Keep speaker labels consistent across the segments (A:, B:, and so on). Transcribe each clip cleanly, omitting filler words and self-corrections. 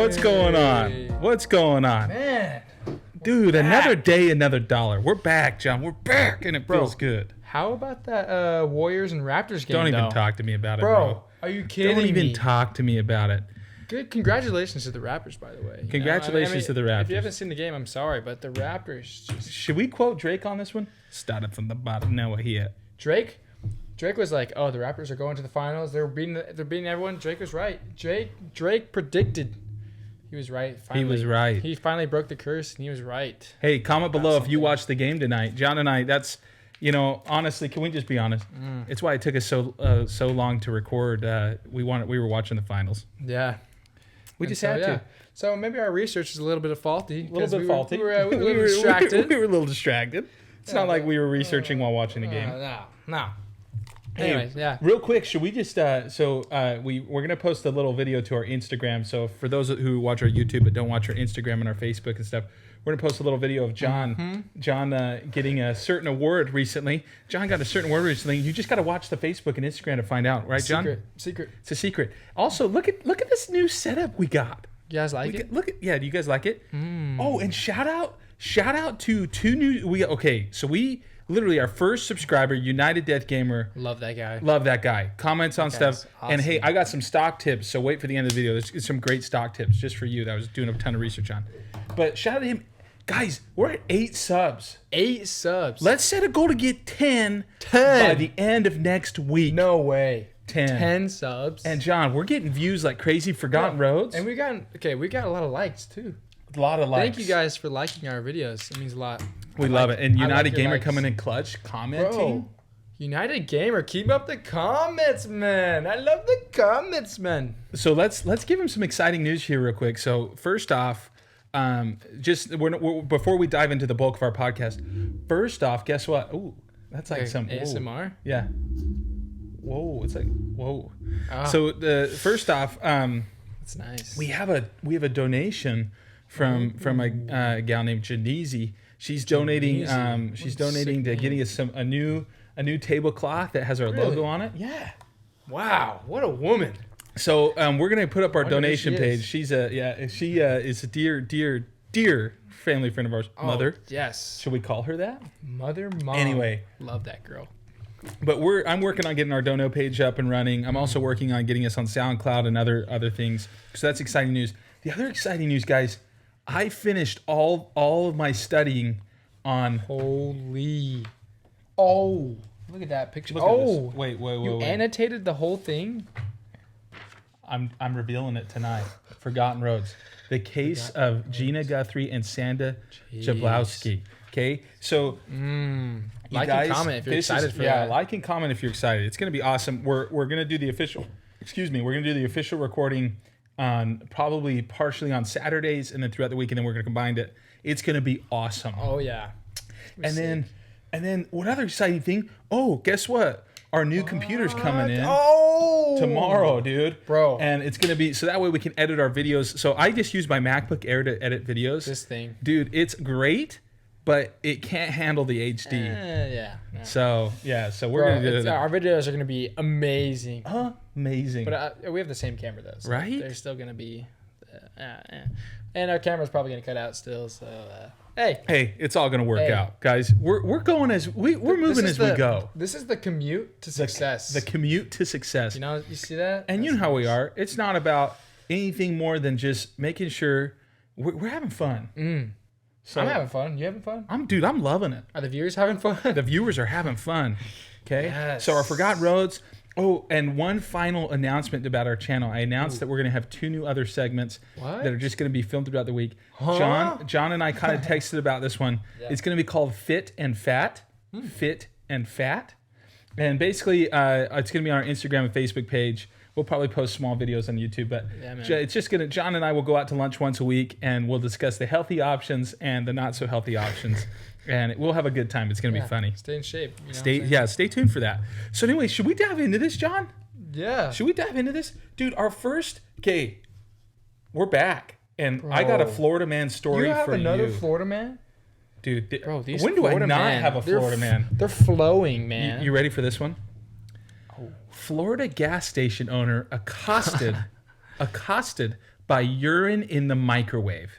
A: What's going on? What's going on?
B: Man.
A: Dude, another day, another dollar. We're back, John. We're back, and it feels good.
B: How about that Warriors and Raptors game,
A: Don't even talk to me about it,
B: bro. Are you kidding me?
A: Don't even talk to me about it.
B: Good. Congratulations to the Raptors, by the way.
A: Congratulations to the Raptors.
B: If you haven't seen the game, I'm sorry, but the Raptors just...
A: Should we quote Drake on this one? Started from the bottom, now we're here.
B: Drake was like, "Oh, the Raptors are going to the finals. They're beating everyone." Drake was right. Drake predicted. He was right. Finally.
A: He was right.
B: He finally broke the curse, and he was right.
A: Hey, comment below if you watched the game tonight. John and I, that's, honestly, can we just be honest? It's why it took us so long to record. We were watching the finals.
B: Yeah.
A: We just had to.
B: So maybe our research is a little bit faulty.
A: A little bit faulty.
B: We were a little distracted.
A: We were a little distracted. It's not like we were researching while watching the game.
B: No.
A: Hey,
B: Anyways, yeah.
A: Real quick, should we just we're gonna post a little video to our Instagram. So for those who watch our YouTube but don't watch our Instagram and our Facebook and stuff, we're gonna post a little video of John getting a certain award recently. John got a certain award recently. You just got to watch the Facebook and Instagram to find out, right, John?
B: Secret.
A: It's a secret. Also, look at this new setup we got.
B: You guys like it?
A: Do you guys like it? Oh, and shout out to two new. So we literally our first subscriber, United Death Gamer.
B: Love that guy.
A: Comments on stuff.
B: Awesome.
A: And hey, I got some stock tips. So wait for the end of the video. There's some great stock tips just for you that I was doing a ton of research on. But shout out to him. Guys, we're at 8 subs.
B: 8 subs.
A: Let's set a goal to get 10 by the end of next week.
B: No way.
A: 10
B: subs.
A: And John, we're getting views like crazy. Forgotten Roads.
B: And we got a lot of likes too.
A: A lot of likes.
B: Thank you guys for liking our videos. It means a lot.
A: We love it. And United Gamer coming in clutch, commenting.
B: Bro, United Gamer, keep up the comments, man. I love the comments, man.
A: So let's give him some exciting news here real quick. So first off, before we dive into the bulk of our podcast, first off, guess what? Ooh, that's like some
B: ASMR.
A: Yeah. Whoa, it's like whoa.
B: Oh.
A: So first off,
B: that's nice.
A: We have a donation from a gal named Janizi. She's donating. She's donating to getting us a new tablecloth that has our logo on it. Yeah.
B: Wow, what a woman.
A: So we're gonna put up our donation page. She is a dear family friend of ours. Mother.
B: Yes.
A: Should we call her that?
B: Mother, mom.
A: Anyway,
B: love that girl.
A: But I'm working on getting our dono page up and running. I'm also working on getting us on SoundCloud and other things. So that's exciting news. The other exciting news, guys, I finished all of my studying on.
B: Holy. Oh, look at that picture.
A: Look at this. Wait.
B: You annotated the whole thing?
A: I'm revealing it tonight. Forgotten Roads. The case of Gina Guthrie and Sanda Jablowski. Okay, so
B: like and comment if you're excited for that.
A: Yeah, like and comment if you're excited. It's gonna be awesome. We're gonna do the official. We're gonna do the official recording on probably partially on Saturdays and then throughout the week, and then we're gonna combine it. It's gonna be awesome.
B: Oh yeah.
A: And then what other exciting thing? Oh, guess what? Our new computer's coming in tomorrow, dude.
B: Bro.
A: And it's going to be, so that way we can edit our videos. So I just use my MacBook Air to edit videos.
B: This thing.
A: Dude, it's great, but it can't handle the HD.
B: Yeah.
A: So we're going to do that.
B: Our videos are going to be amazing.
A: Amazing.
B: But we have the same camera, though. So
A: right?
B: They're still going to be, and our camera's probably going to cut out still, so... Hey,
A: it's all gonna work out, guys. We're going as we're moving as we go.
B: This is the commute to success.
A: The commute to success.
B: You see that?
A: And you know how we are. It's not about anything more than just making sure we're having fun.
B: So I'm having fun. You having fun?
A: I'm loving it.
B: Are the viewers having fun?
A: The viewers are having fun. Okay.
B: Yes.
A: So our Forgotten Roads. Oh, and one final announcement about our channel. I announced that we're going to have 2 new other segments that are just going to be filmed throughout the week. John and I kind of texted about this one. Yeah. It's going to be called Fit and Fat. Fit and Fat. And basically, it's going to be on our Instagram and Facebook page. We'll probably post small videos on YouTube, but it's just going to, John and I will go out to lunch once a week and we'll discuss the healthy options and the not so healthy options. And we'll have a good time. It's going to be funny.
B: Stay in shape.
A: Stay tuned for that. So anyway, should we dive into this, John?
B: Yeah.
A: Should we dive into this? Dude, we're back. And bro, I got a Florida man story for you.
B: You have another Florida man?
A: Dude,
B: these
A: when do I not have a Florida man?
B: They're flowing, man.
A: You ready for this one? Florida gas station owner accosted by urine in the microwave.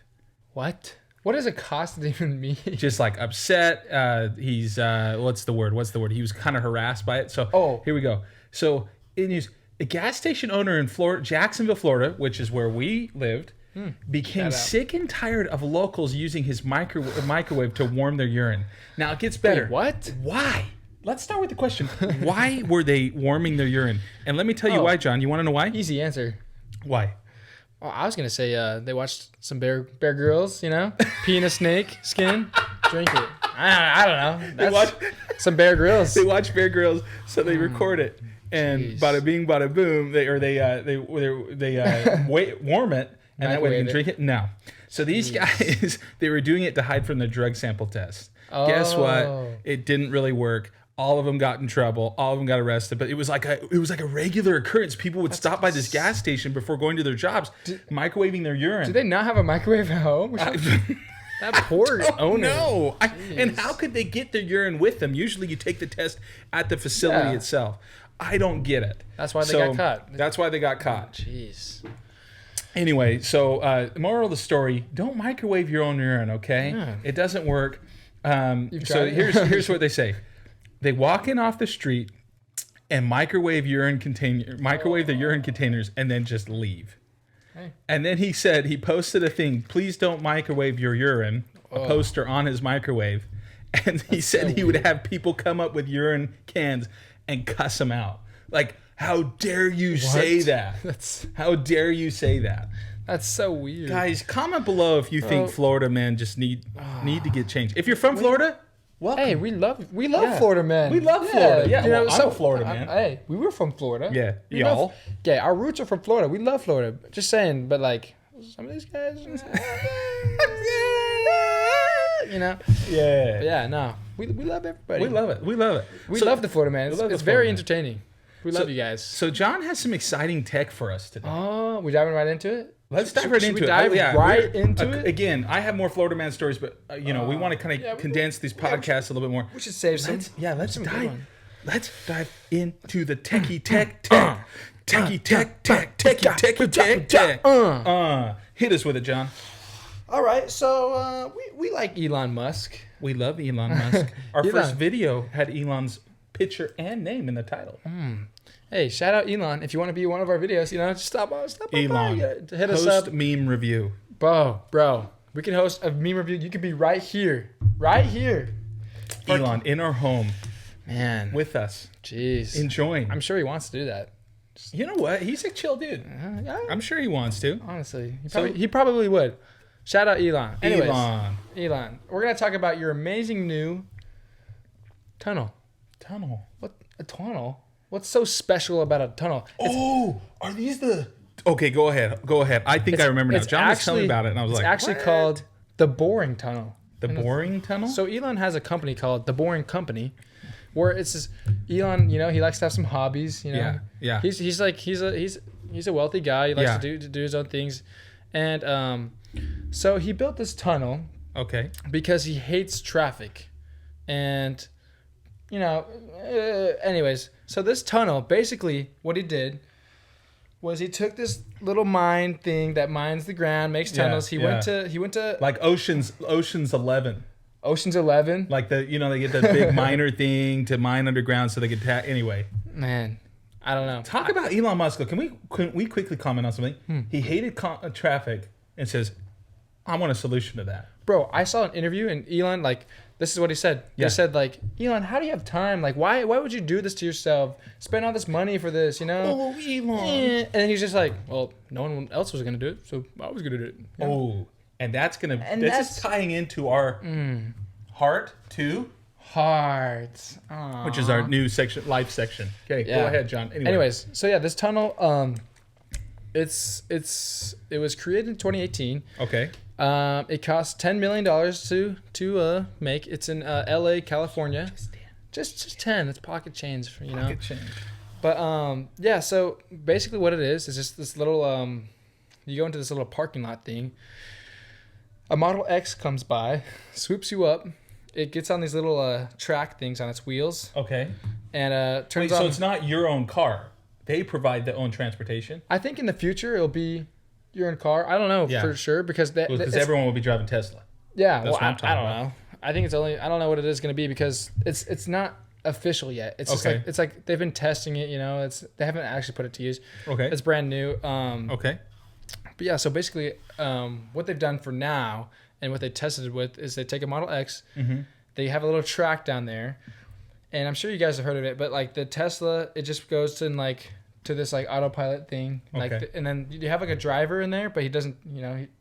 B: What? What does accosted even mean?
A: Just like upset. He's what's the word? He was kind of harassed by it. So here we go. So it is a gas station owner in Florida, Jacksonville, Florida, which is where we lived, became sick and tired of locals using his microwave to warm their urine. Now it gets better.
B: Wait, what?
A: Why? Let's start with the question. Why were they warming their urine? And let me tell you why, John. You want to know why?
B: Easy answer.
A: Why?
B: Oh, I was gonna say they watched some Bear Grylls, pee in a snake skin, drink it. I don't know. That's some Bear Grylls.
A: They watch Bear Grylls, so they record it, and bada bing, bada boom. They warm it, and that way they can drink it. No. So these guys, they were doing it to hide from the drug sample test. Oh. Guess what? It didn't really work. All of them got in trouble. All of them got arrested. But it was like a regular occurrence. People would stop by this gas station before going to their jobs, microwaving their urine.
B: Do they not have a microwave at home? That poor owner.
A: No. And how could they get their urine with them? Usually you take the test at the facility itself. I don't get it.
B: That's why they got caught.
A: That's why they got caught.
B: Jeez.
A: Anyway, so moral of the story, don't microwave your own urine, okay? Yeah. It doesn't work. So here's what they say. They walk in off the street and microwave the urine containers and then just leave. Hey. And then he posted a thing, please don't microwave your urine, a poster on his microwave. And he said he would have people come up with urine cans and cuss them out. Like, how dare you say that? How dare you say that?
B: That's so weird.
A: Guys, comment below if you think Florida men just need to get changed. If you're from Florida, welcome.
B: Hey, we love Florida men.
A: We love Florida. Yeah, I'm a Florida man.
B: Hey, we were from Florida.
A: Yeah, y'all.
B: Yeah, our roots are from Florida. We love Florida. Just saying, but like some of these guys,
A: Yeah.
B: But yeah, no. We love everybody.
A: We love it. We
B: love the Florida man. It's very entertaining. We love you guys.
A: So John has some exciting tech for us today.
B: Oh, we diving right into it?
A: Let's dive right into it.
B: Right into it?
A: Again, I have more Florida man stories, but we want to kind of condense these podcasts a little bit more.
B: We should save some.
A: Let's dive into the techie tech. Hit us with it, John.
B: All right, so we like Elon Musk.
A: We love Elon Musk. Our first video had Elon's picture and name in the title.
B: Hey, shout out Elon. If you want to be one of our videos, just stop by.
A: Elon,
B: hit us up.
A: Host meme review.
B: Bro, we can host a meme review. You could be right here.
A: Elon, in our home.
B: Man.
A: With us.
B: Jeez.
A: Enjoying.
B: I'm sure he wants to do that.
A: You know what? He's a chill dude.
B: Yeah.
A: I'm sure he wants to.
B: Honestly. He probably would. Shout out Elon. Anyways, Elon. We're going to talk about your amazing new tunnel. What? A tunnel? What's so special about a tunnel?
A: Are these the... Okay, go ahead. I think I remember now. John was telling me about it, and I was like,
B: it's actually called the Boring Tunnel.
A: The Boring Tunnel?
B: So Elon has a company called The Boring Company, where it's just... Elon, he likes to have some hobbies,
A: Yeah.
B: He's a wealthy guy. He likes to do his own things. And so he built this tunnel.
A: Okay.
B: Because he hates traffic. And... anyways, so this tunnel, basically what he did was he took this little mine thing that mines the ground, makes tunnels. He went to
A: like Ocean's 11.
B: Ocean's 11.
A: Like they get the big miner thing to mine underground so they could anyway.
B: Man, I don't know.
A: Talk about Elon Musk. Can we quickly comment on something? He hated traffic and says, I want a solution to that.
B: Bro, I saw an interview and Elon, this is what he said. He said, Elon, how do you have time? Why would you do this to yourself? Spend all this money for this,
A: Oh, Elon.
B: And then he's just like, well, no one else was going to do it, so I was going to do it.
A: Oh, and that's is tying into our Heart to
B: Hearts.
A: Which is our new section, life section. Okay, go ahead, John.
B: Anyways, so this tunnel, it was created in 2018.
A: Okay.
B: It cost $10 million to make. It's in LA, California. Just 10. It's pocket change,
A: Pocket change.
B: But so basically what it is just this little you go into this little parking lot thing. A Model X comes by, swoops you up. It gets on these little track things on its wheels.
A: Okay.
B: And turns on.
A: So it's not your own car. They provide their own transportation.
B: I think in the future it'll be urine car. I don't know for sure because
A: everyone will be driving Tesla.
B: Yeah, well, I don't know. I think it's only I don't know what it is going to be because it's not official yet. It's just like it's like they've been testing it. You know, they haven't actually put it to use.
A: Okay,
B: it's brand new.
A: Okay,
B: but yeah, so basically, what they've done for now and what they tested it with is they take a Model X, they have a little track down there, and I'm sure you guys have heard of it. But like the Tesla, it just goes to this like autopilot thing, and then you have like a driver in there, but he doesn't,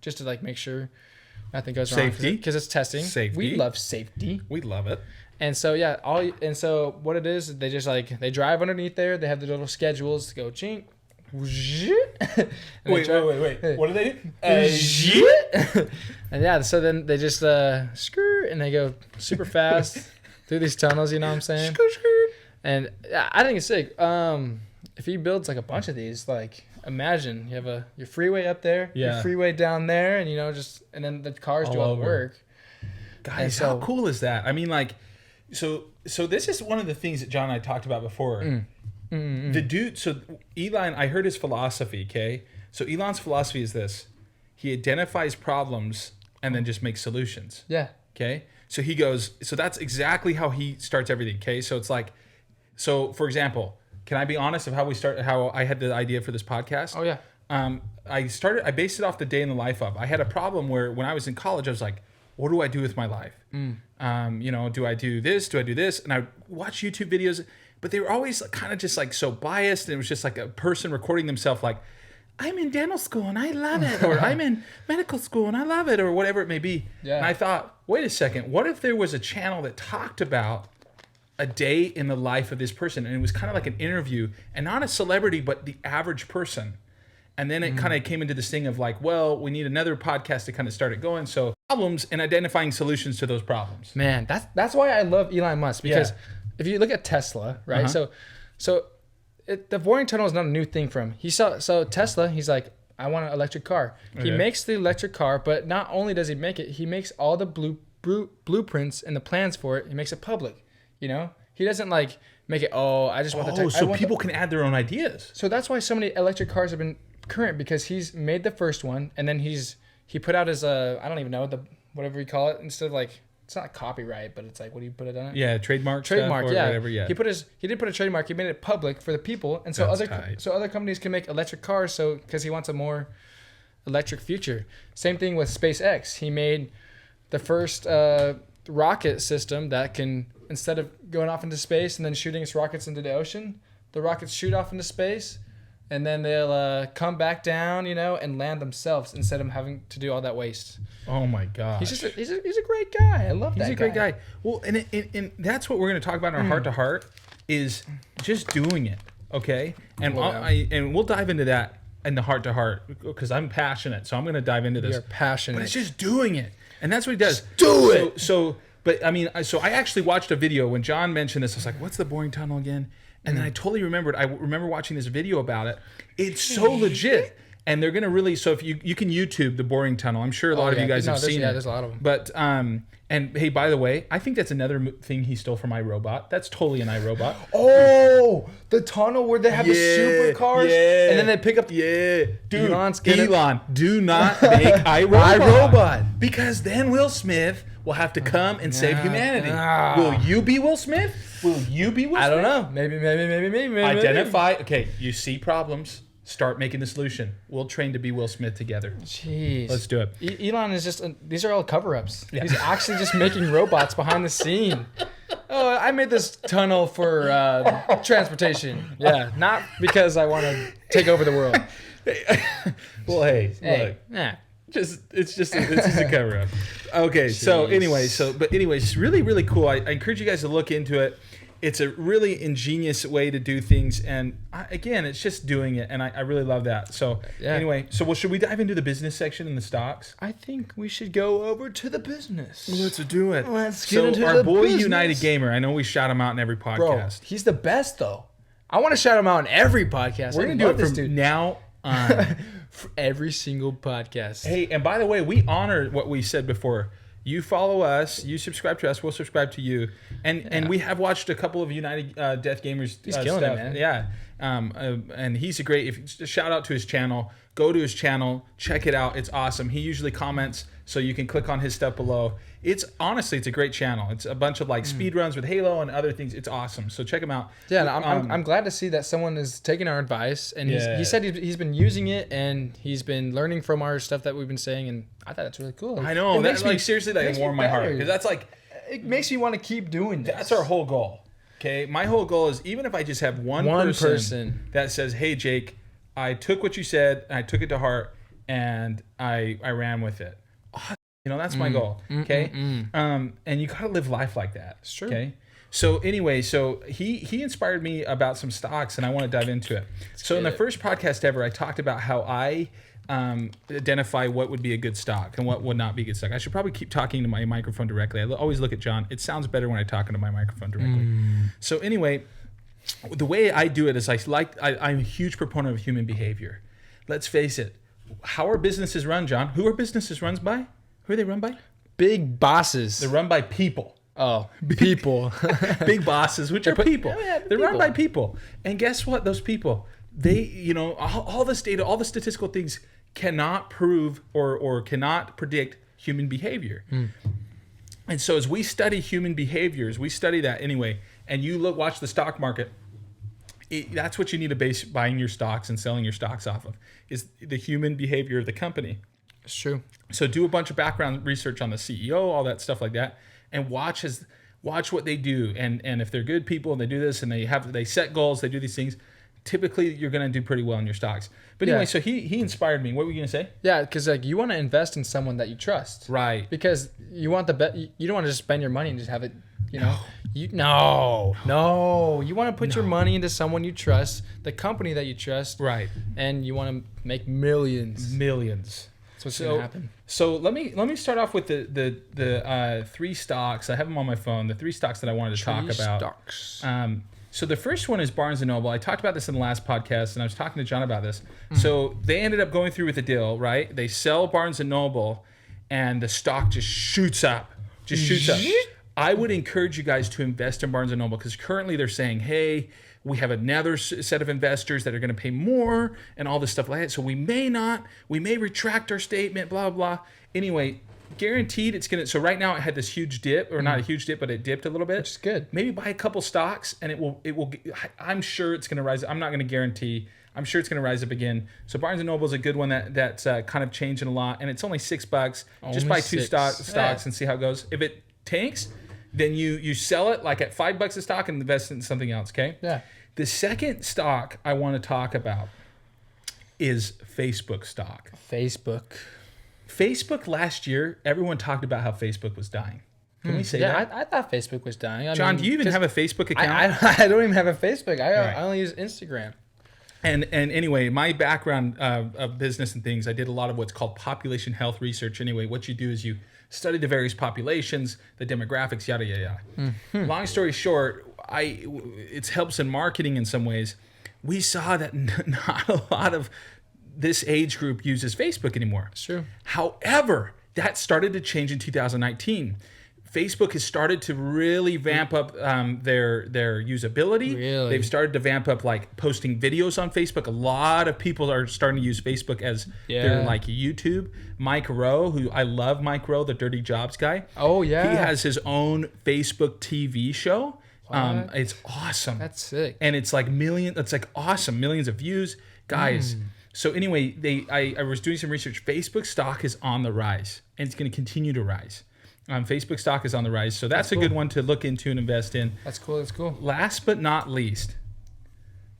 B: just to like make sure nothing goes wrong.
A: Safety,
B: because it's testing.
A: Safety,
B: we love safety.
A: We love it.
B: And so so what it is, they just they drive underneath there. They have the little schedules to go chink.
A: Wait. What do they do?
B: And yeah, so then they just skirt and they go super fast through these tunnels. You know what I'm saying? And yeah, I think it's sick. If he builds like a bunch of these, like imagine you have your freeway up there, your freeway down there, and and then the cars do all the work.
A: Guys, how cool is that? I mean, like, so this is one of the things that John and I talked about before. The dude, so Elon, I heard his philosophy. Okay, so Elon's philosophy is this: he identifies problems and then just makes solutions.
B: Yeah.
A: Okay, so he goes. So that's exactly how he starts everything. Okay, so it's like, so for example. Can I be honest of how I had the idea for this podcast?
B: Oh, yeah.
A: I based it off the day in the life of. I had a problem where when I was in college, I was like, what do I do with my life? Do I do this? Do I do this? And I watch YouTube videos, but they were always kind of just like so biased. And it was just like a person recording themselves like, I'm in dental school and I love it. Or I'm in medical school and I love it. Or whatever it may be. Yeah. And I thought, wait a second. What if there was a channel that talked about a day in the life of this person, and it was kind of like an interview, and not a celebrity, but the average person. And then it kind of came into this thing of like, well, we need another podcast to kind of start it going. So problems and identifying solutions to those problems.
B: Man, that's why I love Elon Musk, because if you look at Tesla, right? So the boring tunnel is not a new thing for him. So Tesla, he's like, I want an electric car. He makes the electric car, but not only does he make it, he makes all the blueprints and the plans for it. He makes it public. He doesn't like make it. Oh, I just want the tech.
A: So people can add their own ideas.
B: So that's why so many electric cars have been current, because he's made the first one, and then he put out his I don't even know whatever you call it, instead of like, it's not copyright, but it's like, what do you put it on it?
A: Yeah, trademark,
B: yeah,
A: whatever. Yeah,
B: he did put a trademark. He made it public for the people, and so other companies can make electric cars. So because he wants a more electric future. Same thing with SpaceX. He made the first rocket system that can, instead of going off into space and then shooting its rockets into the ocean, the rockets shoot off into space, and then they'll come back down, and land themselves instead of having to do all that waste.
A: Oh my gosh.
B: He's a great guy. I love that guy. He's a great guy.
A: Well, and that's what we're going to talk about in our heart to heart, is just doing it. Okay. And we'll dive into that in the heart to heart, because I'm passionate. So I'm going to dive into this.
B: You're passionate.
A: But it's just doing it. And that's what he does.
B: Just do it.
A: But I mean, so I actually watched a video when John mentioned this. I was like, what's the boring tunnel again? And then I totally remembered. I remember watching this video about it. It's so legit. And they're going to really, so if you can YouTube the boring tunnel. I'm sure a lot of you guys have seen it.
B: Yeah, there's a lot of them.
A: But, and hey, by the way, I think that's another thing he stole from iRobot. That's totally an iRobot.
B: Oh, the tunnel where they have the supercars. Yeah. And then they pick up.
A: Yeah. Dude,
B: Elon,
A: do not make iRobot. Because then Will Smith will have to come and save humanity. Will you be Will Smith? Will you be Will Smith?
B: I don't know. Maybe.
A: Identify. Okay, you see problems. Start making the solution. We'll train to be Will Smith together.
B: Jeez.
A: Let's do it.
B: Elon is just, these are all cover-ups. Yeah. He's actually just making robots behind the scene. Oh, I made this tunnel for transportation. Yeah, not because I want to take over the world.
A: Well, hey, look.
B: Yeah.
A: It's just a cover-up. Okay, jeez. So anyways, it's really, really cool. I encourage you guys to look into it. It's a really ingenious way to do things, and again, it's just doing it, and I really love that. So anyway, should we dive into the business section and the stocks?
B: I think we should go over to the business.
A: Let's do it.
B: Let's get into
A: our
B: the
A: boy
B: business.
A: United Gamer. I know we shout him out in every podcast.
B: Bro, he's the best though. I want to shout him out in every podcast.
A: We're gonna do it from now on.
B: For every single podcast.
A: Hey, and by the way, we honor what we said before. You follow us, you subscribe to us, we'll subscribe to you. And we have watched a couple of United Death Gamers
B: He's killing
A: stuff.
B: It, man.
A: Yeah. And he's a great. Just shout out to his channel. Go to his channel, check it out. It's awesome. He usually comments, so you can click on his stuff below. It's honestly, it's a great channel. It's a bunch of like speed runs with Halo and other things. It's awesome. So check him out.
B: Yeah, I'm glad to see that someone is taking our advice, and he said he's been using it and he's been learning from our stuff that we've been saying, and I thought that's really cool.
A: I know. That's like seriously, that warmed my heart, because that's like,
B: it makes me want to keep doing this.
A: That's our whole goal. Okay, my whole goal is, even if I just have one person that says, "Hey, Jake, I took what you said, and I took it to heart, and I ran with it." You know, that's my goal. Okay, and you gotta live life like that.
B: It's true.
A: Okay. So anyway, so he inspired me about some stocks, and I want to dive into it. So in the first podcast ever, I talked about how I identify what would be a good stock and what would not be a good stock. I should probably keep talking to my microphone directly. I always look at John. It sounds better when I talk into my microphone directly. So anyway, the way I do it is I'm a huge proponent of human behavior. Let's face it. How are businesses run, John? Who are businesses run by? Who are they run by?
B: Big bosses.
A: They're run by people.
B: Oh, people.
A: Big bosses, which are people. They're run by people. And guess what? Those people, they, you know, all this data, all the statistical things cannot prove or cannot predict human behavior. And so as we study human behaviors, we study that anyway, and you watch the stock market, that's what you need to base buying your stocks and selling your stocks off of, is the human behavior of the company.
B: It's true.
A: So do a bunch of background research on the CEO, all that stuff like that, and watch what they do. And if they're good people and they do this and they set goals, they do these things, typically you're going to do pretty well in your stocks. But anyway, so he inspired me. What were you going to say?
B: Yeah, because like you want to invest in someone that you trust.
A: Right.
B: Because you want you don't want to just spend your money and just have it, you know. No. You want to put your money into someone you trust, the company that you trust.
A: Right.
B: And you want to make millions. That's what's going to happen.
A: So let me start off with the three stocks. I have them on my phone. The three stocks that I wanted to talk about.
B: Stocks.
A: So the first one is Barnes & Noble. I talked about this in the last podcast, and I was talking to John about this. So they ended up going through with the deal, right? They sell Barnes & Noble, and the stock just shoots up. I would encourage you guys to invest in Barnes & Noble, because currently they're saying, hey, we have another set of investors that are going to pay more and all this stuff like that. So we may retract our statement, blah, blah. Anyway, guaranteed it's going to, so right now it had this huge dip, or not a huge dip, but it dipped a little bit.
B: Which is good.
A: Maybe buy a couple stocks and it will, I'm sure it's going to rise. I'm not going to guarantee. I'm sure it's going to rise up again. So Barnes & Noble is a good one that's kind of changing a lot, and it's only $6. Just buy two stocks and see how it goes. If it tanks, then you sell it like at $5 a stock and invest in something else, okay?
B: Yeah.
A: The second stock I want to talk about is Facebook stock. Facebook last year, everyone talked about how Facebook was dying. Can we say that?
B: I thought Facebook was dying.
A: John, do you even have a Facebook account?
B: I don't even have a Facebook. I only use Instagram.
A: And anyway, my background of business and things, I did a lot of what's called population health research. Anyway, what you do is you study the various populations, the demographics, yada, yada, yada. Long story short, it helps in marketing in some ways. We saw that not a lot of this age group uses Facebook anymore.
B: It's true.
A: However, that started to change in 2019. Facebook has started to really vamp up their usability.
B: Really?
A: They've started to vamp up like posting videos on Facebook. A lot of people are starting to use Facebook as their like YouTube. Mike Rowe, who I love, Mike Rowe, the Dirty Jobs guy.
B: Oh yeah.
A: He has his own Facebook TV show. It's awesome.
B: That's sick.
A: And it's like it's like awesome. Millions of views, guys. So anyway, I was doing some research. Facebook stock is on the rise, and it's going to continue to rise. Facebook stock is on the rise, so that's a good one to look into and invest in.
B: That's cool.
A: Last but not least,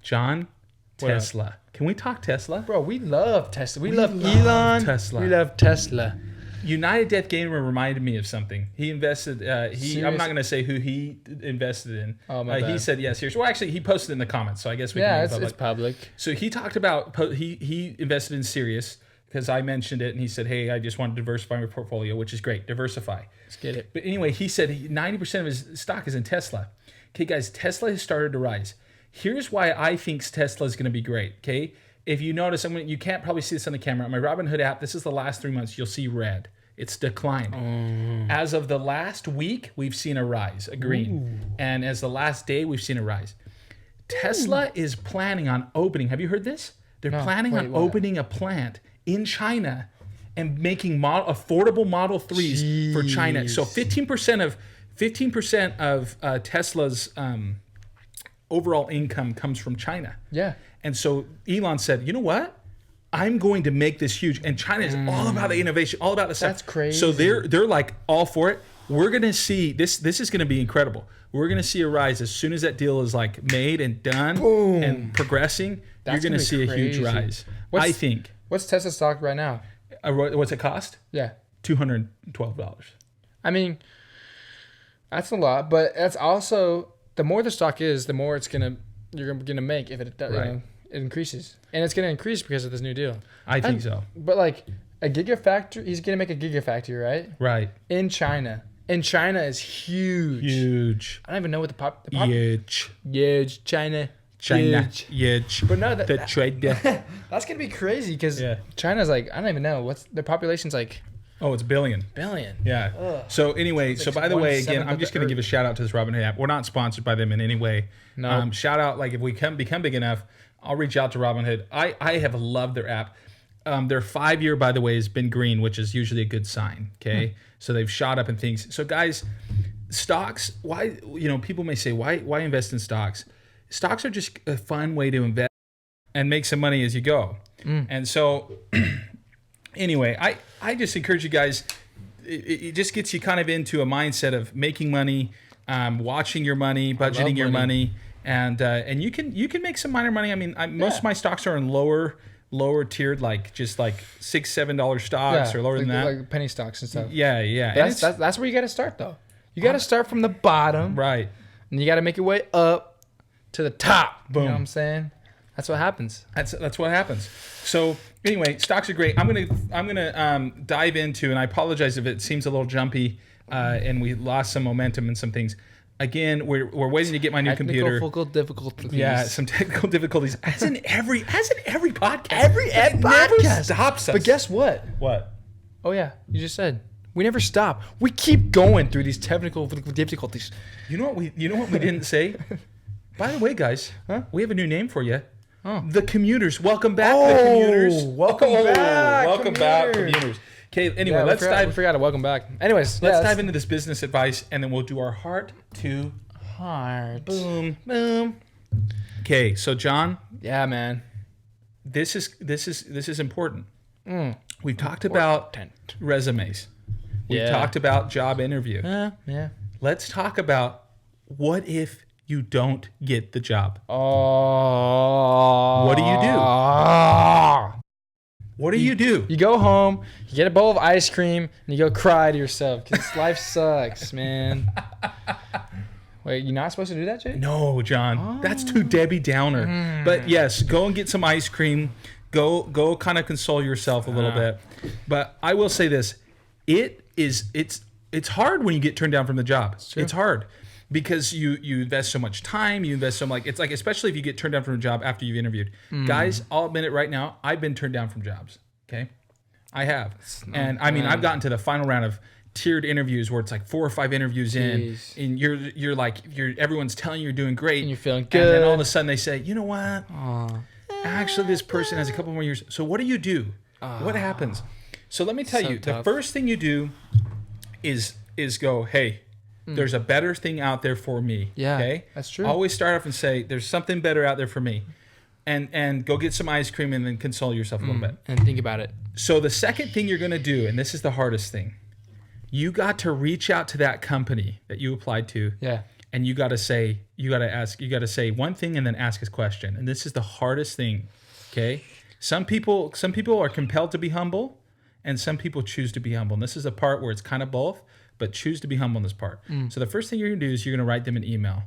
A: John, Tesla. Can we talk Tesla?
B: Bro, we love Tesla. We love Elon.
A: Tesla.
B: We love Tesla.
A: United Death Gamer reminded me of something. He invested. I'm not going to say who he invested in.
B: Oh my bad.
A: He said yes. Here's well, actually, he posted in the comments, so I guess we can.
B: Yeah, it's public.
A: So he talked about he invested in Sirius. Because I mentioned it, and he said, hey, I just want to diversify my portfolio, which is great. Diversify.
B: Let's get it.
A: But anyway, he said 90% of his stock is in Tesla. Okay, guys, Tesla has started to rise. Here's why I think Tesla is going to be great, okay? If you notice, you can't probably see this on the camera. On my Robinhood app, this is the last 3 months, you'll see red. It's declined. As of the last week, we've seen a rise, a green. And as the last day, we've seen a rise. Tesla is planning on opening. Have you heard this? They're planning on opening a plant in China and making affordable Model 3s for China. So 15% of Tesla's overall income comes from China.
B: Yeah.
A: And so Elon said, you know what? I'm going to make this huge. And China is all about the innovation, all about the stuff.
B: That's crazy.
A: So they're like all for it. We're going to see this. This is going to be incredible. We're going to see a rise as soon as that deal is like made and done and progressing. You're going to see a huge rise. I think.
B: What's Tesla stock right now?
A: What's it cost?
B: Yeah.
A: $212.
B: I mean, that's a lot, but that's also the more the stock is, the more you're gonna make if it it increases, and it's gonna increase because of this new deal.
A: I think so.
B: But like a gigafactory, he's gonna make a gigafactory, right?
A: Right.
B: In China. And China is huge.
A: Huge.
B: I don't even know what
A: huge.
B: Huge. China.
A: Huge.
B: But no,
A: that's
B: gonna be crazy because China's like, I don't even know what's their population's like.
A: Oh, it's billion.
B: Yeah.
A: Ugh. So anyway, so by the way, again, I'm just going to give a shout out to this Robinhood app. We're not sponsored by them in any way.
B: No.
A: Shout out, like if we become big enough, I'll reach out to Robinhood. I have loved their app. Their 5-year, by the way, has been green, which is usually a good sign. Okay. So they've shot up in things. So guys, stocks, why, people may say, why invest in stocks? Stocks are just a fun way to invest and make some money as you go. And so anyway, I just encourage you guys, it just gets you kind of into a mindset of making money, watching your money, budgeting your money, and you can make some minor money. I mean, most of my stocks are in lower tiered, like just like $6-7 stocks or lower than that,
B: like penny stocks and stuff.
A: Yeah.
B: That's where you got to start though. You got to start from the bottom,
A: right? And
B: you got to make your way up to the top.
A: Boom.
B: You know what I'm saying? That's what happens.
A: That's what happens. So anyway, stocks are great. I'm gonna dive into, and I apologize if it seems a little jumpy, and we lost some momentum and some things. Again, we're waiting to get my new computer.
B: Technical difficulties.
A: Yeah, some technical difficulties. As in every podcast.
B: Every podcast
A: never stops us.
B: But guess what?
A: What?
B: Oh yeah, you just said we never stop. We keep going through these technical difficulties.
A: You know what we didn't say? By the way, guys, we have a new name for you. Oh. The Commuters. Welcome back, the Commuters.
B: Welcome back,
A: Commuters. Okay, anyway, let's dive.
B: We forgot to welcome back. Anyways,
A: let's dive into this business advice, and then we'll do our heart to
B: heart.
A: Boom. Okay, so John.
B: Yeah, man.
A: This is important. We've talked about resumes. We've talked about job interview.
B: Yeah.
A: Let's talk about what if you don't get the job.
B: Oh.
A: What do you do? What do you do?
B: You go home, you get a bowl of ice cream, and you go cry to yourself because life sucks, man. Wait, you're not supposed to do that, Jay?
A: No, John. That's too Debbie Downer. But yes, go and get some ice cream. Go kind of console yourself a little bit. But I will say this. It's hard when you get turned down from the job. It's hard. Because you invest so much time, it's like, especially if you get turned down from a job after you've interviewed. Guys, I'll admit it right now, I've been turned down from jobs, okay? I have. And I mean, I've gotten to the final round of tiered interviews where it's like 4 or 5 interviews in, and everyone's telling you you're doing great.
B: And you're feeling good.
A: And then all of a sudden they say, you know what? Actually, this person has a couple more years. So what do you do? What happens? So let me tell you, the first thing you do is go, hey, there's a better thing out there for me.
B: Yeah,
A: okay?
B: That's true.
A: Always start off and say, there's something better out there for me. And go get some ice cream and then console yourself a little bit.
B: And think about it.
A: So the second thing you're going to do, and this is the hardest thing, you got to reach out to that company that you applied to.
B: Yeah.
A: And you got to say one thing and then ask a question. And this is the hardest thing, okay? Some people are compelled to be humble, and some people choose to be humble. And this is a part where it's kind of both, but choose to be humble in this part. So the first thing you're going to do is you're going to write them an email.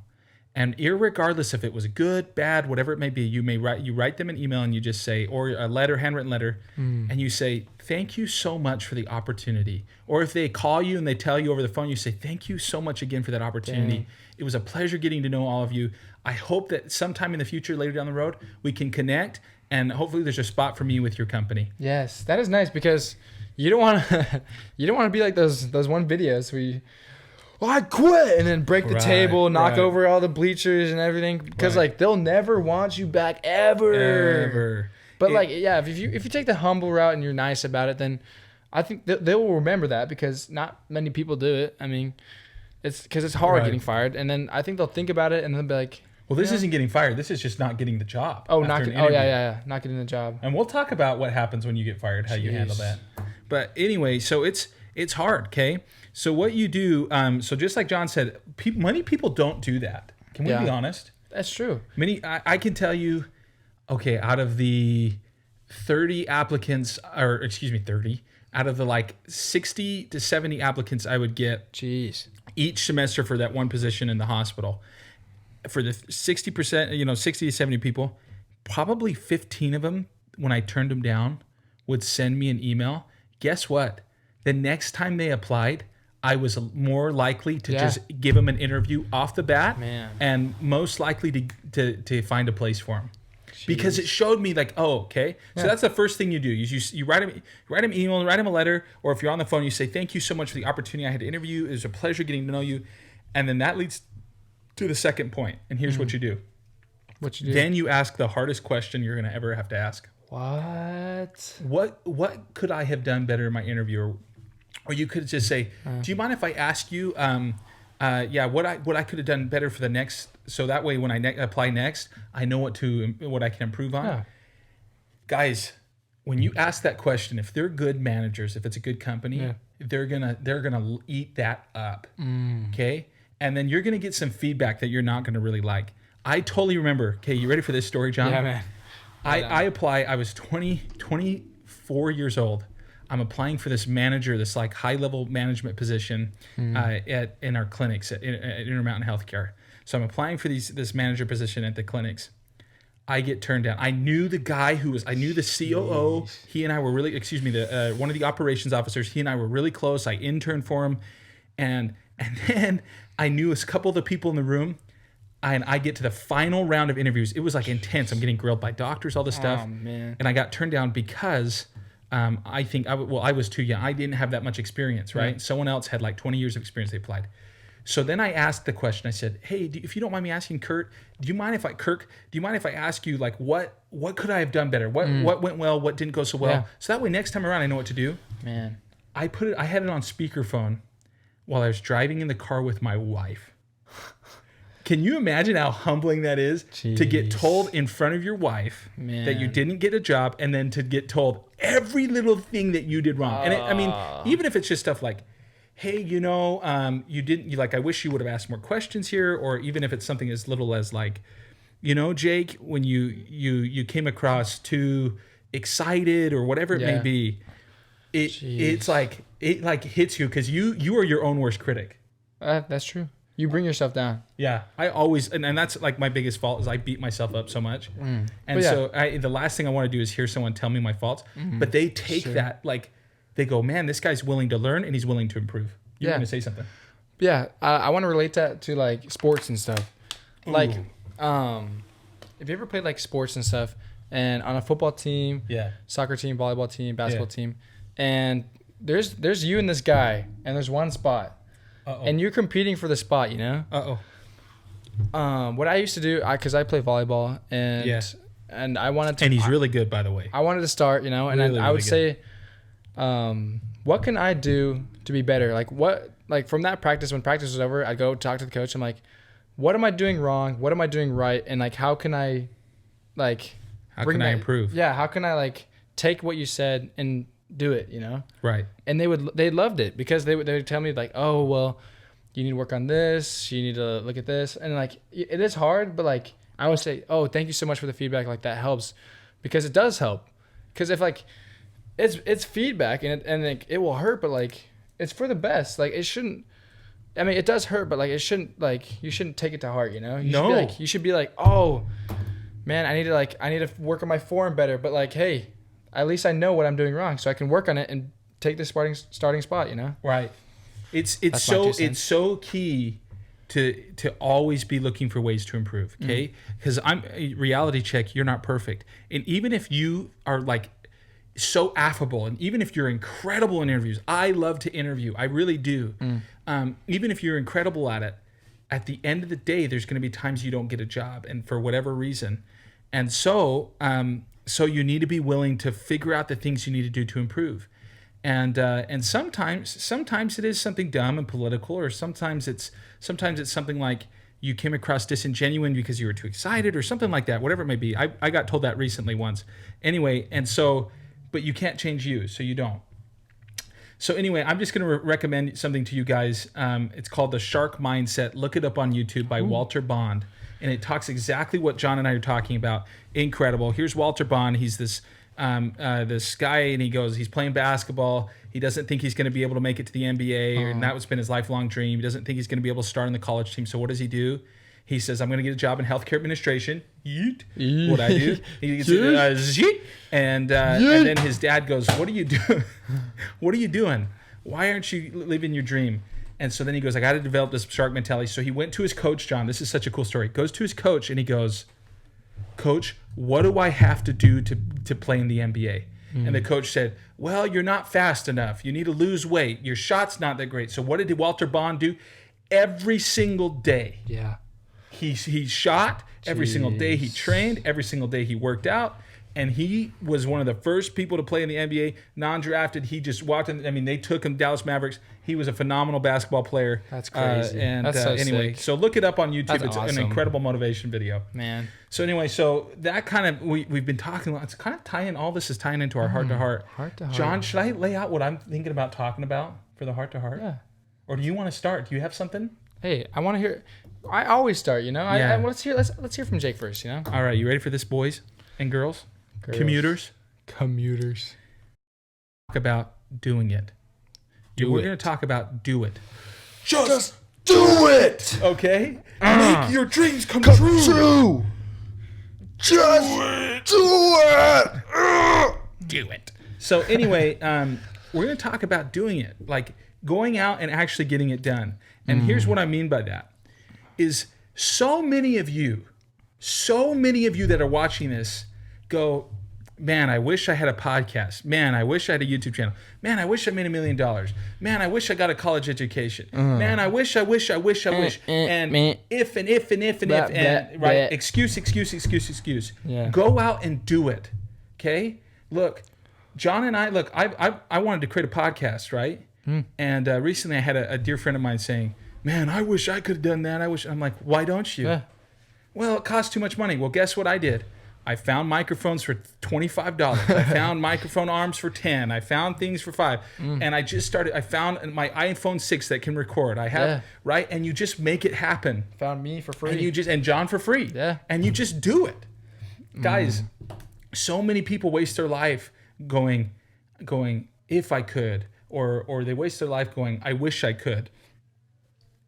A: And irregardless if it was good, bad, whatever it may be, you write them an email and you just say, or a letter, handwritten letter, and you say, thank you so much for the opportunity. Or if they call you and they tell you over the phone, you say, thank you so much again for that opportunity. Dang. It was a pleasure getting to know all of you. I hope that sometime in the future, later down the road, we can connect, and hopefully there's a spot for me with your company.
B: Yes, that is nice because you don't want to be like those one videos I quit, and then break the table, knock over all the bleachers and everything, because like they'll never want you back ever. But if you take the humble route and you're nice about it, then I think they will remember that, because not many people do it. I mean, it's because it's hard getting fired, and then I think they'll think about it and they'll be like,
A: well, this isn't getting fired. This is just not getting the job.
B: Oh, not getting the job.
A: And we'll talk about what happens when you get fired, how you handle that. But anyway, so it's hard, okay? So what you do, so just like John said, many people don't do that. Can we be honest?
B: That's true.
A: I can tell you, okay, out of the 30 applicants, or excuse me, 30, out of the like 60 to 70 applicants I would get each semester for that one position in the hospital, for the 60%, 60 to 70 people, probably 15 of them, when I turned them down, would send me an email. Guess what? The next time they applied, I was more likely to just give them an interview off the bat, and most likely to find a place for them. Because it showed me like, oh, okay. So that's the first thing you do. You write them an email, write them a letter, or if you're on the phone, you say, thank you so much for the opportunity I had to interview. It was a pleasure getting to know you. And then that leads to the second point. And here's what you do. Then you ask the hardest question you're going to ever have to ask. What could I have done better in my interview? Or you could just say, do you mind if I ask you, what I could have done better for the next, so that way when I apply next, I know what I can improve on. Guys, when you ask that question, if they're good managers, if it's a good company, they're gonna eat that up. Okay, and then you're gonna get some feedback that you're not gonna really like. I totally remember. Okay, you ready for this story, John?
B: Yeah, man.
A: I apply. I was 24 years old. I'm applying for this manager, this like high level management position in our clinics at Intermountain Healthcare. So I'm applying for this manager position at the clinics. I get turned down. I knew the guy I knew the COO. He and I were really, one of the operations officers. He and I were really close. I interned for him, and then I knew a couple of the people in the room. And I get to the final round of interviews. It was like intense. I'm getting grilled by doctors, all this stuff.
B: Oh, man.
A: And I got turned down because I think I was too young. I didn't have that much experience, right?
B: Yeah.
A: Someone else had like 20 years of experience. They applied. So then I asked the question. I said, "Hey, if you don't mind me asking, Kurt, do you mind if I ask you like what could I have done better? What went well? What didn't go so well?
B: Yeah.
A: So that way next time around I know what to do."
B: Man,
A: I had it on speakerphone while I was driving in the car with my wife. Can you imagine how humbling that is to get told in front of your wife that you didn't get a job, and then to get told every little thing that you did wrong? And even if it's just stuff like, hey, I wish you would have asked more questions here, or even if it's something as little as like, Jake, when you came across too excited or whatever it may be, it hits you because you are your own worst critic.
B: That's true. You bring yourself down.
A: Yeah, I always, and that's like my biggest fault is I beat myself up so much. And so the last thing I want to do is hear someone tell me my faults, but they take that, like, they go, man, this guy's willing to learn and he's willing to improve. You're going to say something.
B: Yeah, I want to relate that to like sports and stuff. Ooh. Like, if you ever played like sports and stuff, and on a football team, soccer team, volleyball team, basketball team, and there's you and this guy, and there's one spot. And you're competing for the spot, what I used to do, because I play volleyball, and I wanted to,
A: and he's really good, by the way.
B: I wanted to start, and I would say, what can I do to be better? Like from that practice, when practice was over, I'd go talk to the coach. I'm like, what am I doing wrong? What am I doing right? And like, how can I
A: improve?
B: Yeah, how can I like take what you said and do it,
A: Right.
B: And they loved it because they would tell me like, oh, well, you need to work on this, you need to look at this, and like it is hard, but like I would say, oh, thank you so much for the feedback, like that helps, because it does help, because if like it's feedback and like it will hurt, but like it's for the best. Like it shouldn't, I mean, it does hurt, but like it shouldn't, like you shouldn't take it to heart, you should be like, oh man, I need to work on my form better, but like, hey, at least I know what I'm doing wrong, so I can work on it and take the starting spot,
A: Right. It's so key to always be looking for ways to improve, okay? Because I'm reality check, you're not perfect. And even if you are like, so affable. And even if you're incredible in interviews, I love to interview. I really do. Even if you're incredible at it, at the end of the day, there's going to be times you don't get a job, and for whatever reason. And so you need to be willing to figure out the things you need to do to improve. And sometimes it is something dumb and political, or sometimes it's something like you came across disingenuine because you were too excited or something like that, whatever it may be. I got told that recently once. Anyway, but you can't change you, so you don't. So anyway, I'm just going to recommend something to you guys. It's called The Shark Mindset. Look it up on YouTube by Walter Bond. And it talks exactly what John and I are talking about. Incredible. Here's Walter Bond. He's this guy, and he's playing basketball. He doesn't think he's going to be able to make it to the NBA, and that was been his lifelong dream. He doesn't think he's going to be able to start on the college team. So what does he do? He says, I'm going to get a job in healthcare administration. Yeet. What I do? He gets yeet. And then his dad goes, what are you doing? What are you doing? Why aren't you living your dream? And so then he goes, I got to develop this shark mentality. So he went to his coach, John. This is such a cool story. Goes to his coach, and he goes, Coach, what do I have to do to play in the NBA? And the coach said, well, you're not fast enough. You need to lose weight. Your shot's not that great. So what did Walter Bond do? Every single day.
B: Yeah.
A: He shot every single day. He trained every single day. He worked out, and he was one of the first people to play in the NBA, non-drafted. He just walked in. I mean, they took him, Dallas Mavericks. He was a phenomenal basketball player.
B: That's crazy.
A: That's so anyway, sick. So look it up on YouTube.
B: That's
A: it's
B: awesome.
A: An incredible motivation video.
B: Man.
A: So anyway, so that kind of we've been talking. It's kind of tying. All this is tying into our heart to heart.
B: Heart to heart.
A: John, should I lay out what I'm thinking about talking about for the heart to heart?
B: Yeah.
A: Or do you want to start? Do you have something?
B: Hey, I want to hear. I always start.
A: Yeah.
B: Let's hear from Jake first.
A: All right, you ready for this, boys and girls? Commuters. Talk about doing it. We're going to talk about do it.
C: Just do it.
A: Okay?
C: Make your dreams come true. Just do it.
A: Do it. So anyway, we're going to talk about doing it, like going out and actually getting it done. And here's what I mean by that is so many of you that are watching this go, man, I wish I had a podcast. Man, I wish I had a YouTube channel. Man, I wish I made $1 million. Man, I wish I got a college education. Man, I wish. And if, right? Excuse.
B: Yeah.
A: Go out and do it. Okay? Look, John and I wanted to create a podcast, right? And recently I had a dear friend of mine saying, man, I wish I could have done that. I'm like, why don't you?
B: Yeah.
A: Well, it costs too much money. Well, guess what I did? I found microphones for $25. I found microphone arms for $10. I found things for $5. And I just started. I found my iPhone 6 that can record. I have, right? And you just make it happen.
B: Found me for free.
A: And John for free.
B: Yeah.
A: And you just do it. Guys, so many people waste their life going, if I could, or they waste their life going, I wish I could.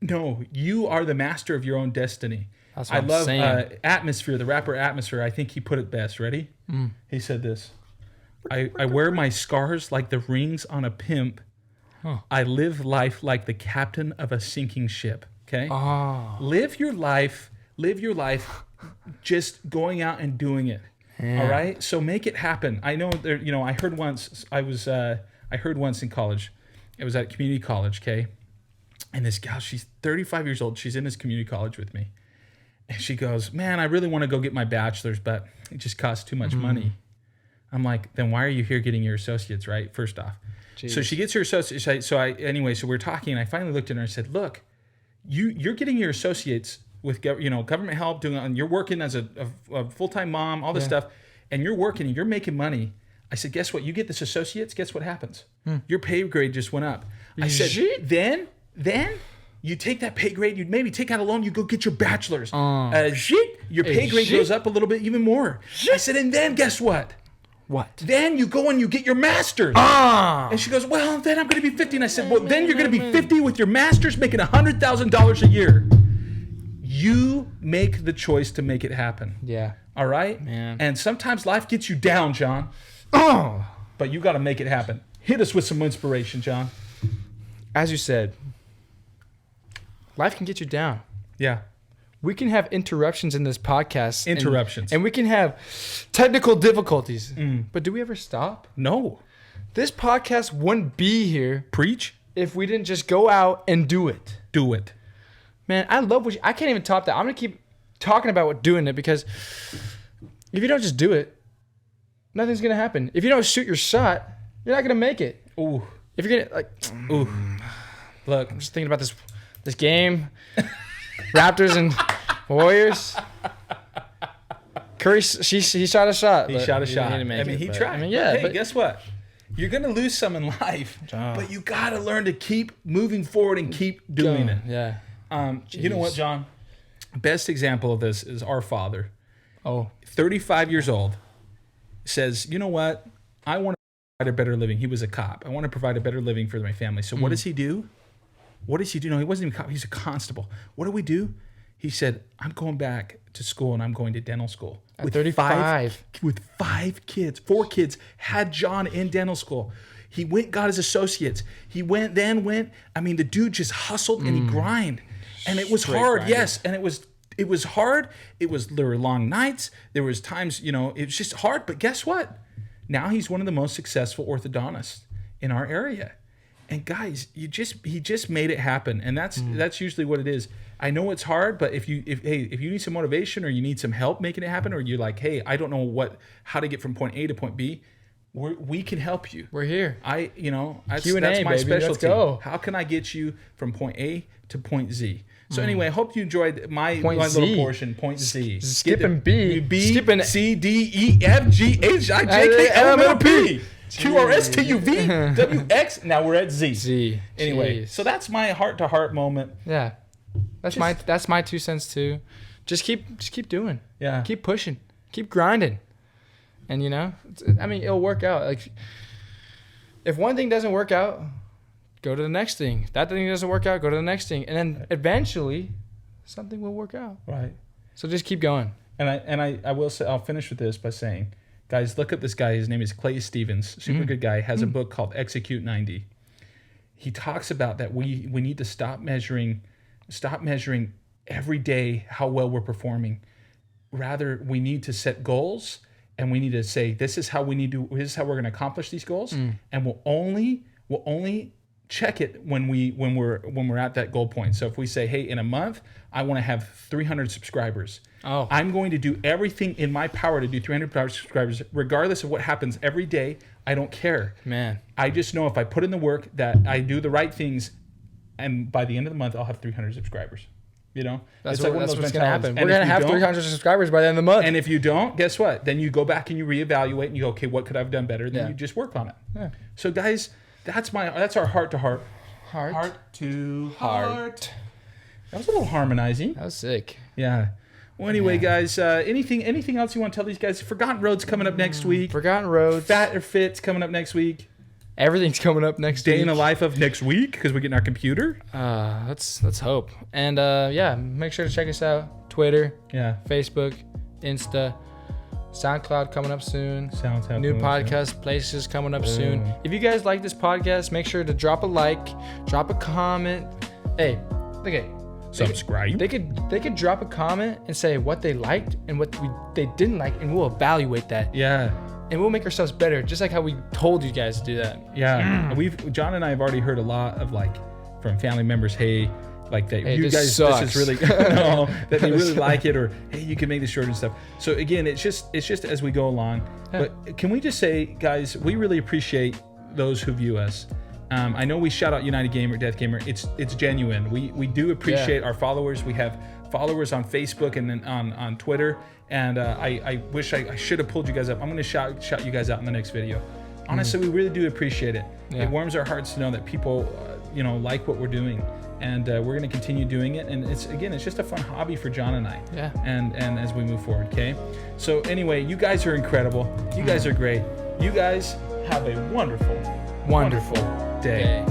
A: No, you are the master of your own destiny.
B: That's what
A: I love
B: Atmosphere,
A: the rapper Atmosphere. I think he put it best. Ready? He said this. I wear my scars like the rings on a pimp. I live life like the captain of a sinking ship. Okay? Live your life just going out and doing it. Yeah. All right? So make it happen. I know there, I heard once in college. It was at community college, okay? And this gal, she's 35 years old. She's in this community college with me. And she goes, man, I really want to go get my bachelor's, but it just costs too much money. I'm like, then why are you here getting your associates, right? First off. Jeez. So she gets her associates. So we're talking, and I finally looked at her and I said, look, you're getting your associates with government help, and you're working as a full-time mom, all this stuff, and you're working and you're making money. I said, guess what? You get this associates, guess what happens? Your pay grade just went up. I said, then you take that pay grade, you maybe take out a loan, you go get your bachelor's. Your pay grade goes up a little bit even more. I said, and then guess what?
B: What?
A: Then you go and you get your master's. And she goes, well, then I'm going to be 50. And I said, well, then you're going to be 50 with your master's making $100,000 a year. You make the choice to make it happen.
B: Yeah.
A: All right?
B: Man.
A: And sometimes life gets you down, John. But you got to make it happen. Hit us with some inspiration, John.
B: As you said, life can get you down.
A: Yeah.
B: we can have interruptions in this podcast.
A: Interruptions.
B: And we can have technical difficulties. But do we ever stop?
A: No.
B: This podcast wouldn't be here.
A: Preach.
B: If we didn't just go out and do it.
A: Do it.
B: Man, I love what I can't even top that. I'm going to keep talking about doing it because if you don't just do it, nothing's going to happen. If you don't shoot your shot, you're not going to make it.
A: Ooh.
B: If you're going to,
A: ooh. Look,
B: I'm just thinking about this game. Raptors and Warriors. Curry, he shot a shot.
A: He shot a shot.
B: I mean,
A: he tried.
B: I mean, yeah.
A: Hey, guess what? You're going to lose some in life, but you got to learn to keep moving forward and keep doing it.
B: Yeah.
A: You know what, John? Best example of this is our father.
B: Oh.
A: 35 years old. Says, you know what? I want to provide a better living. He was a cop. I want to provide a better living for my family. So what does he do? What does he do? No, he wasn't even a cop. He's a constable. What do we do? He said, I'm going back to school and I'm going to dental school.
B: At 35.
A: With 5 kids, 4 kids, had John in dental school. He went, got his associates. He went. I mean, the dude just hustled and he grinded. And it was hard, yes. And it was hard. There were long nights. There was times, it was just hard. But guess what? Now he's one of the most successful orthodontists in our area. And guys, he just made it happen. And that's usually what it is. I know it's hard, but if you need some motivation or you need some help making it happen, or you're like, hey, I don't know how to get from point A to point B, we can help you.
B: We're here.
A: That's
B: Q&A,
A: my
B: baby.
A: specialty.
B: Let's go.
A: How can I get you from point A to point Z? So anyway, I hope you enjoyed my little portion. Point Z.
B: Skipping B.
A: Skipping C, D, E, F, G, H, I, J, K, L, M, N, P. Q, R, S, T, U, V, W, X. Now we're at Z.
B: Z.
A: Anyway, so that's my heart-to-heart moment.
B: Yeah. That's my 2 cents too. Just keep doing.
A: Yeah.
B: Keep pushing. Keep grinding. And it'll work out. Like if one thing doesn't work out, go to the next thing. If that thing doesn't work out, go to the next thing. And then eventually something will work out.
A: Right.
B: So just keep going.
A: And I will say, I'll finish with this by saying, guys, look up this guy. His name is Clay Stevens. Super good guy. Has a book called Execute 90. He talks about that we need to stop measuring every day how well we're performing. Rather, we need to set goals and we need to say, this is how we're going to accomplish these goals. And we'll only check it when we're at that goal point. So if we say, hey, in a month, I want to have 300 subscribers.
B: Oh.
A: I'm going to do everything in my power to do 300 subscribers, regardless of what happens every day. I don't care.
B: Man.
A: I just know if I put in the work, that I do the right things, and by the end of the month, I'll have 300 subscribers.
B: That's
A: like
B: what's going to happen.
A: And
B: we're going to have 300 subscribers by the end of the month.
A: And if you don't, guess what? Then you go back and you reevaluate and you go, okay, what could I have done better? Then you just work on it. Yeah. So guys, that's our heart to heart. Heart to heart. That was a little harmonizing.
B: That was sick.
A: Yeah. Well, anyway, guys, anything else you want to tell these guys? Forgotten Road's coming up next week.
B: Forgotten Roads.
A: Fat or Fit's coming up next week.
B: Everything's coming up next week.
A: Day in the life of next week because we're getting our computer.
B: Let's hope. And make sure to check us out. Twitter.
A: Yeah.
B: Facebook. Insta. SoundCloud coming up soon.
A: SoundCloud.
B: New podcast places coming up soon. If you guys like this podcast, make sure to drop a like, drop a comment. Hey, look at
A: subscribe.
B: They could drop a comment and say what they liked and what they didn't like, and we'll evaluate that.
A: Yeah.
B: And we'll make ourselves better, just like how we told you guys to do that.
A: Yeah. John and I have already heard a lot of from family members, hey, like that you guys
B: sucks.
A: This is really that they really like it, or hey, you can make this short and stuff. So again, it's just as we go along. Yeah. But can we just say, guys, we really appreciate those who view us. I know we shout out United Gamer, Death Gamer. It's genuine. We do appreciate our followers. We have followers on Facebook and then on Twitter. And I wish I should have pulled you guys up. I'm going to shout you guys out in the next video. Honestly, we really do appreciate it. Yeah. It warms our hearts to know that people, like what we're doing. And we're going to continue doing it. And it's just a fun hobby for John and I.
B: Yeah.
A: And as we move forward, okay? So anyway, you guys are incredible. You guys are great. You guys have a wonderful day.